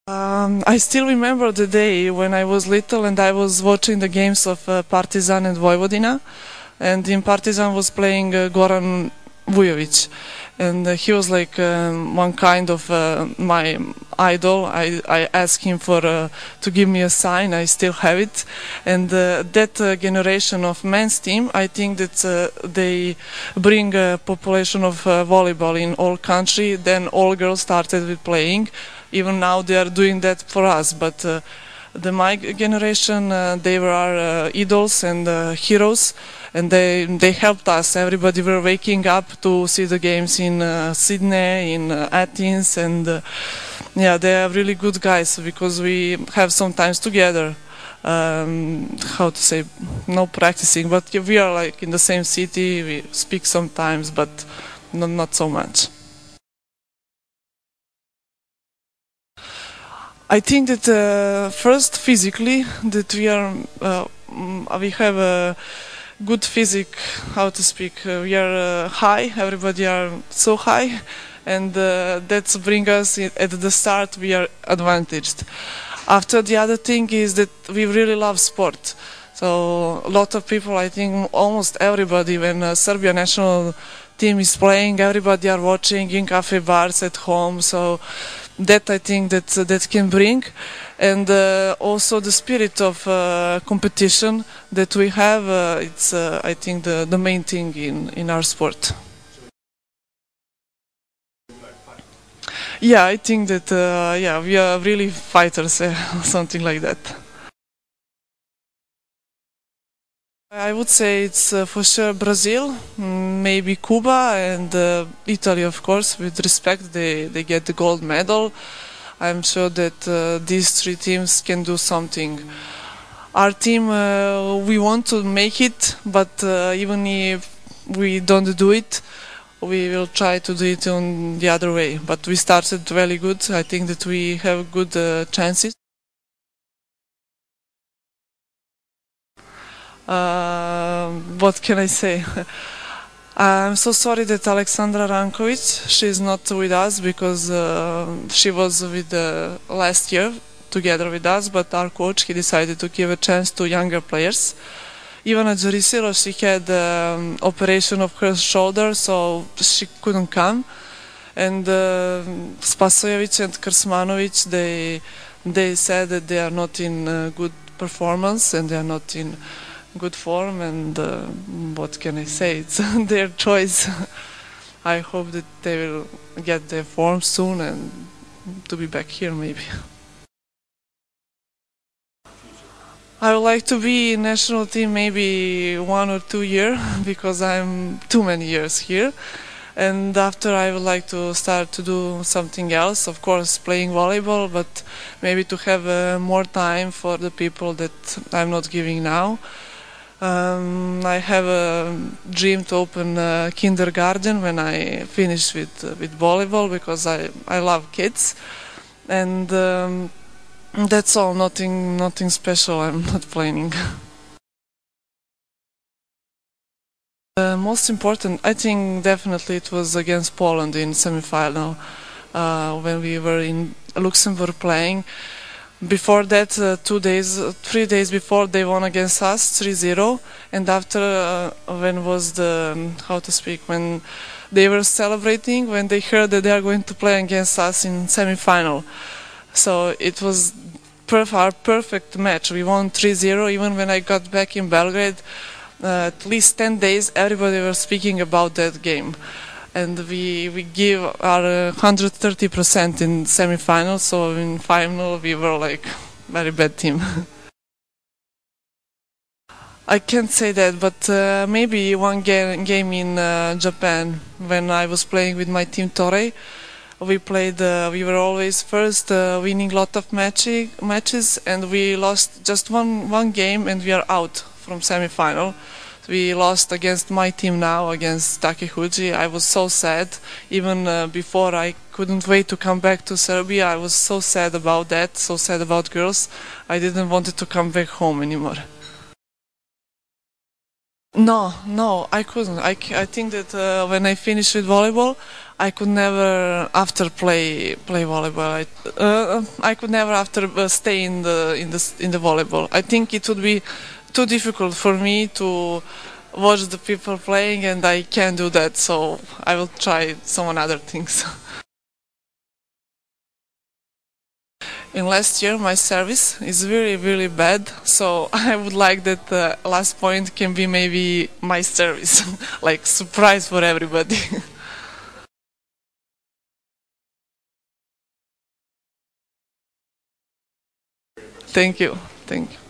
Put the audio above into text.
I still remember the day when I was little and I was watching the games of Partizan and Vojvodina, and in Partizan was playing Goran Vujovic, and he was like one kind of my idol. I asked him for to give me a sign. I still have it, and that generation of men's team, I think that they bring a population of volleyball in all country. Then all girls started with playing. Even now they are doing that for us, but the my generation, they were our idols and heroes, and they helped us. Everybody were waking up to see the games in Sydney, in Athens, and yeah, they are really good guys because we have some times together. How to say, no practicing, but we are like in the same city. We speak sometimes, but not so much. I think that first physically that we have a good physique. How to speak? We are high. Everybody are so high, and that's bring us at the start. We are advantaged. After, the other thing is that we really love sport. So a lot of people, I think almost everybody, when Serbia national team is playing, everybody are watching in cafe bars at home. So that I think that can bring, and also the spirit of competition that we have. It's I think the main thing in our sport. Yeah, I think that yeah, we are really fighters, something like that. I would say it's for sure Brazil, maybe Cuba, and Italy, of course. With respect, they get the gold medal. I'm sure that these three teams can do something. Our team, we want to make it, but even if we don't do it, we will try to do it on the other way. But we started very good. I think that we have good chances. What can I say? I'm so sorry that Aleksandra Rankovic, she's not with us because she was with last year together with us, but our coach, he decided to give a chance to younger players. Ivana Džerisilo, she had operation of her shoulder, so she couldn't come. And Spasojevic and Krsmanovic, they said that they are not in good performance and they are not in good form, and what can I say, it's their choice. I hope that they will get their form soon and to be back here maybe. I would like to be in national team maybe 1 or 2 years because I'm too many years here, and after I would like to start to do something else, of course playing volleyball, but maybe to have more time for the people that I'm not giving now. I have a dream to open a kindergarten when I finish with volleyball because I love kids, and that's all. Nothing special. I'm not planning. Most important, I think definitely it was against Poland in semi-final when we were in Luxembourg playing. Before that, 3 days before, they won against us 3-0, and after when was the, how to speak, when they were celebrating, when they heard that they are going to play against us in semi-final. So it was our perfect match. We won 3-0. Even when I got back in Belgrade, at least 10 days, everybody was speaking about that game. And we give our 130% in semi-final, so in final we were like very bad team. I can't say that, but maybe one game in Japan when I was playing with my team Torei. We played. We were always first, winning lot of matches, and we lost just one game, and we are out from semi-final. We lost against my team now, against Takeuchi. I was so sad. Even before, I couldn't wait to come back to Serbia. I was so sad about that, so sad about girls. I didn't want to come back home anymore. No, no, I couldn't. I think that when I finished with volleyball, I could never after play volleyball. I could never after stay in the volleyball. I think it would be too difficult for me to watch the people playing, and I can't do that. So I will try some other things. In last year, my service is really, really bad. So I would like that the last point can be maybe my service, like surprise for everybody. Thank you. Thank you.